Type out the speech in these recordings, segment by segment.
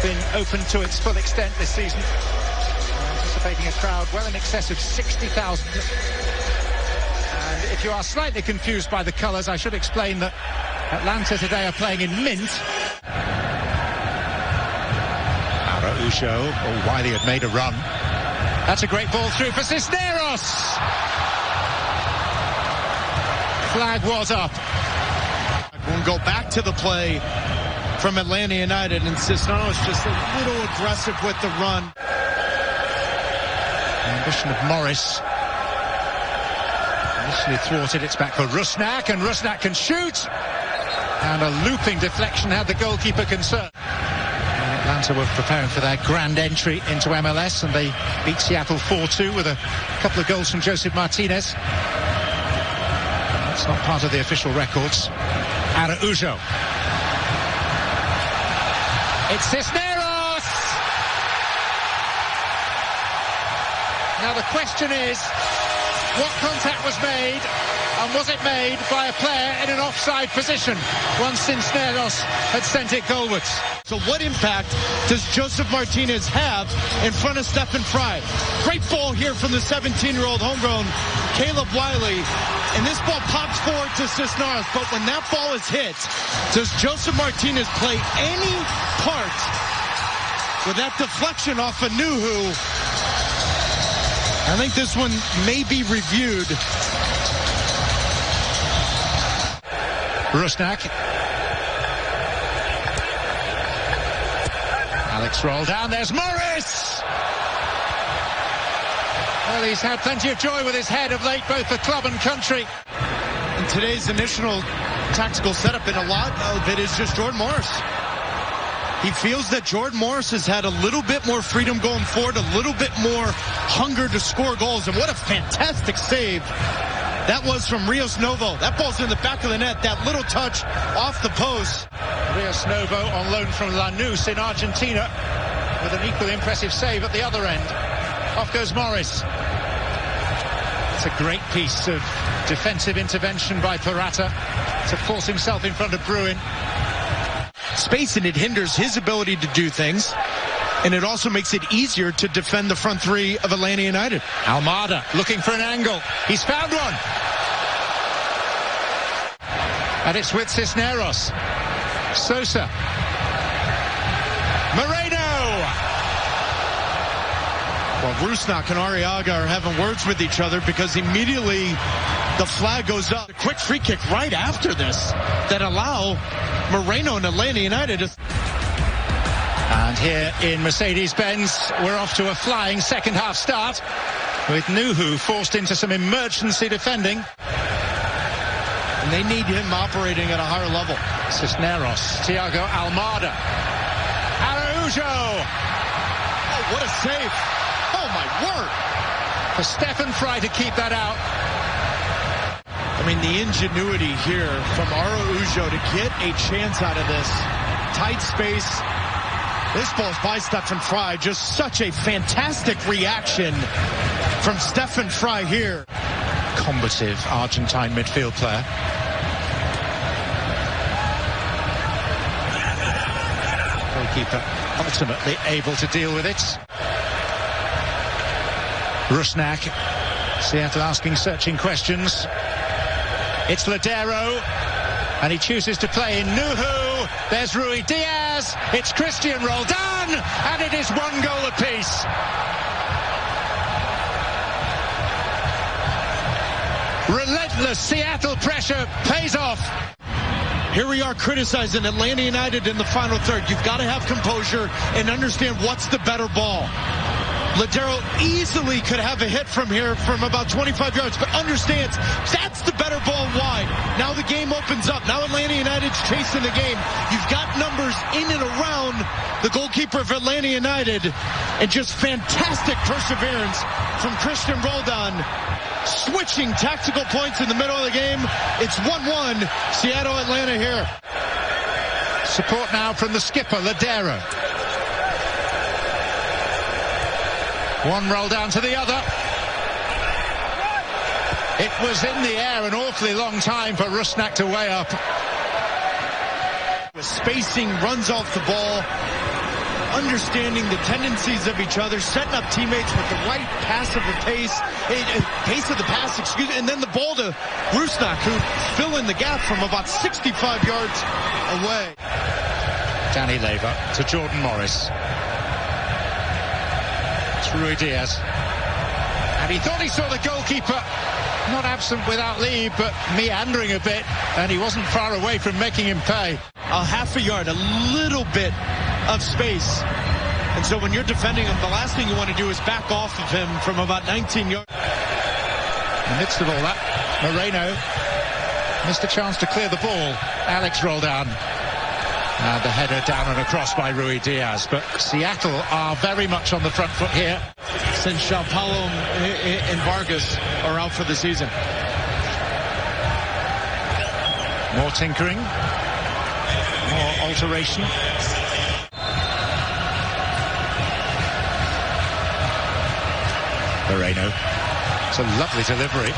been open to its full extent this season. We're anticipating a crowd well in excess of 60,000. And if you are slightly confused by the colours, I should explain that Atlanta today are playing in mint. Araujo, oh, Wiley had made a run. That's a great ball through for Cisneros. Flag was up. We'll go back to the play from Atlanta United, and Cisneros just a little aggressive with the run. The ambition of Morris. Initially thwarted, it's back for Rusnak, and Rusnak can shoot. And a looping deflection had the goalkeeper concerned. Atlanta were preparing for their grand entry into MLS, and they beat Seattle 4-2 with a couple of goals from Joseph Martinez. That's not part of the official records. Araujo. It's Cisneros! Now the question is, what contact was made, and was it made by a player in an offside position once Cisneros had sent it goalwards? So what impact does Joseph Martinez have in front of Stephen Fry? Great ball here from the 17-year-old homegrown Caleb Wiley. And this ball pops forward to Cisneros. But when that ball is hit, does Joseph Martinez play any part with that deflection off of Nuhu? I think this one may be reviewed. Rusnak. Alex rolled down, there's Morris! Well, he's had plenty of joy with his head of late, both for club and country. In today's initial tactical setup, and a lot of it is just Jordan Morris. He feels that Jordan Morris has had a little bit more freedom going forward, a little bit more hunger to score goals, and what a fantastic save that was from Rios Novo. That ball's in the back of the net, that little touch off the post. Rios Novo on loan from Lanús in Argentina with an equally impressive save at the other end. Off goes Morris. It's a great piece of defensive intervention by Purata to force himself in front of Bruin. Space, and it hinders his ability to do things, and it also makes it easier to defend the front three of Atlanta United. Almada looking for an angle. He's found one. And it's with Cisneros. Sosa. Moreno. Well, Rusnak and Arriaga are having words with each other because immediately the flag goes up. A quick free kick right after this that allow Moreno and Atlanta United to... And here in Mercedes-Benz, we're off to a flying second half start with Nuhu forced into some emergency defending. And they need him operating at a higher level. Cisneros, Thiago Almada. Araujo! Oh, what a save. Oh, my word. For Stephen Fry to keep that out. I mean, the ingenuity here from Araujo to get a chance out of this. Tight space. This ball's by Stephen Fry. Just such a fantastic reaction from Stephen Fry here. Combative Argentine midfield player. Goalkeeper ultimately able to deal with it. Rusnak. Seattle asking searching questions. It's Ladero, and he chooses to play in Nuhu. There's Rui Diaz. It's Christian Roldan, and it is 1 goal apiece. Relentless Seattle pressure pays off. Here we are criticizing Atlanta United in the final third. You've got to have composure and understand what's the better ball. Ladero easily could have a hit from here from about 25 yards, but understands that's the better ball wide. Now the game opens up. Now Atlanta United's chasing the game. You've got numbers in and around the goalkeeper of Atlanta United, and just fantastic perseverance from Christian Roldan. Switching tactical points in the middle of the game. It's 1-1, Seattle-Atlanta here. Support now from the skipper, Ladero. One roll down to the other. It was in the air an awfully long time for Rusnak to weigh up. With spacing, runs off the ball. understanding the tendencies of each other, setting up teammates with the right pace of the pass, and then the ball to Rusnak, who fill in the gap from about 65 yards away. Danny Leyva to Jordan Morris. It's Ruidíaz. And he thought he saw the goalkeeper, not absent without leave, but meandering a bit, and he wasn't far away from making him pay. A half a yard, a little bit of space. And so when you're defending him, the last thing you want to do is back off of him from about 19 yards. In the midst of all that, Moreno missed a chance to clear the ball. Alex Roldan. And the header down and across by Ruidíaz. But Seattle are very much on the front foot here, since João Paulo and Vargas are out for the season. More tinkering, more alteration. Moreno. It's a lovely delivery.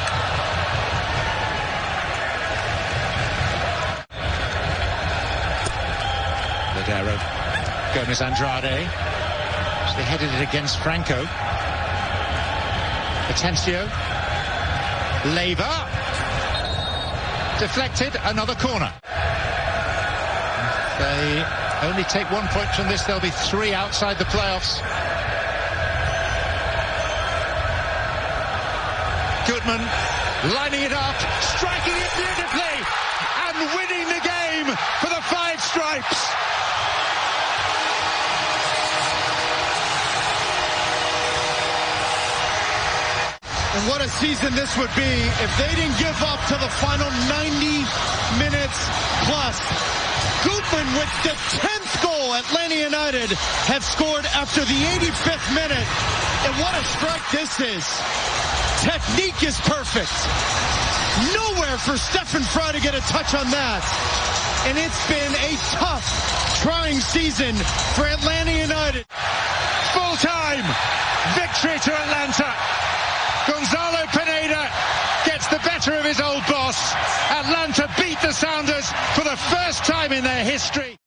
Lodeiro. Gomez Andrade. They headed it against Franco. Atencio. Leyva. Deflected. Another corner. If they only take 1 point from this, there'll be 3 outside the playoffs. Goodman lining it up, striking it beautifully, and winning the game for the 5 Stripes. And what a season this would be if they didn't give up to the final 90 minutes plus. Goodman with the 10th goal Atlanta United have scored after the 85th minute. And what a strike this is. Technique is perfect. Nowhere for Stefan Frei to get a touch on that. And it's been a tough, trying season for Atlanta United. Full-time victory to Atlanta. Gonzalo Pineda gets the better of his old boss. Atlanta beat the Sounders for the first time in their history.